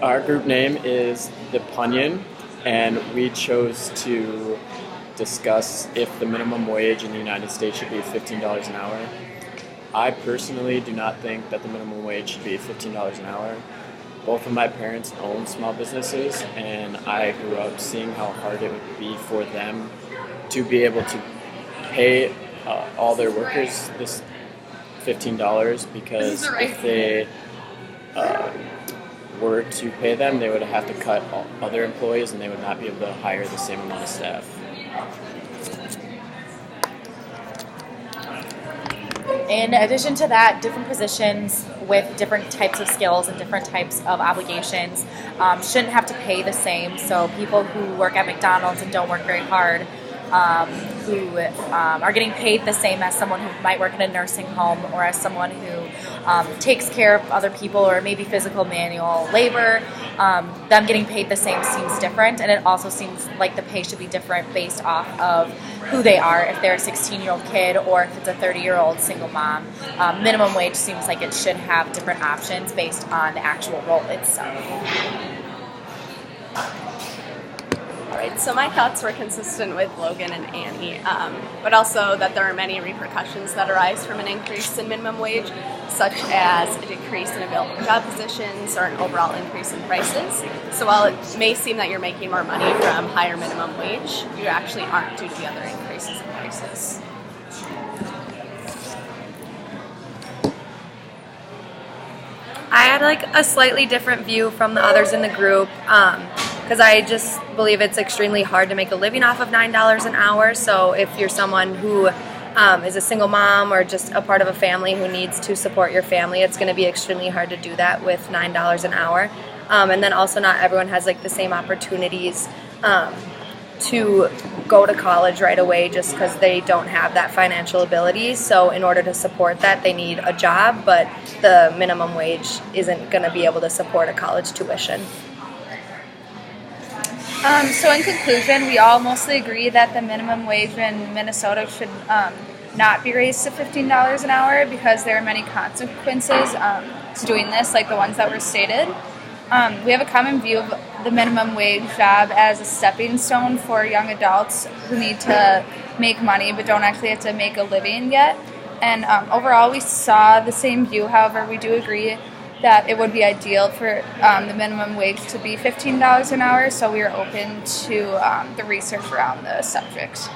Our group name is the Ponion, and we chose to discuss if the minimum wage in the United States should be $15 an hour. I personally do not think that the minimum wage should be $15 an hour. Both of my parents own small businesses, and I grew up seeing how hard it would be for them to be able to pay all their workers this $15 because if they were to pay them, they would have to cut other employees and they would not be able to hire the same amount of staff. In addition to that, different positions with different types of skills and different types of obligations shouldn't have to pay the same. So people who work at McDonald's and don't work very hard, who are getting paid the same as someone who might work in a nursing home or as someone who takes care of other people or maybe physical manual labor, them getting paid the same seems different, and it also seems like the pay should be different based off of who they are, if they're a 16-year-old kid or if it's a 30-year-old single mom. Minimum wage seems like it should have different options based on the actual role itself. Right, so my thoughts were consistent with Logan and Annie, but also that there are many repercussions that arise from an increase in minimum wage, such as a decrease in available job positions or an overall increase in prices. So while it may seem that you're making more money from higher minimum wage, you actually aren't due to the other increases in prices. I had a slightly different view from the others in the group because I just believe it's extremely hard to make a living off of $9 an hour. So if you're someone who is a single mom or just a part of a family who needs to support your family, it's going to be extremely hard to do that with $9 an hour. And then also not everyone has the same opportunities to go to college right away just because they don't have that financial ability. So in order to support that, they need a job, but the minimum wage isn't going to be able to support a college tuition. So in conclusion, we all mostly agree that the minimum wage in Minnesota should not be raised to $15 an hour because there are many consequences to doing this, like the ones that were stated. We have a common view of the minimum wage job as a stepping stone for young adults who need to make money but don't actually have to make a living yet. And overall, we saw the same view. However, we do agree that it would be ideal for the minimum wage to be $15 an hour, so we are open to the research around the subject.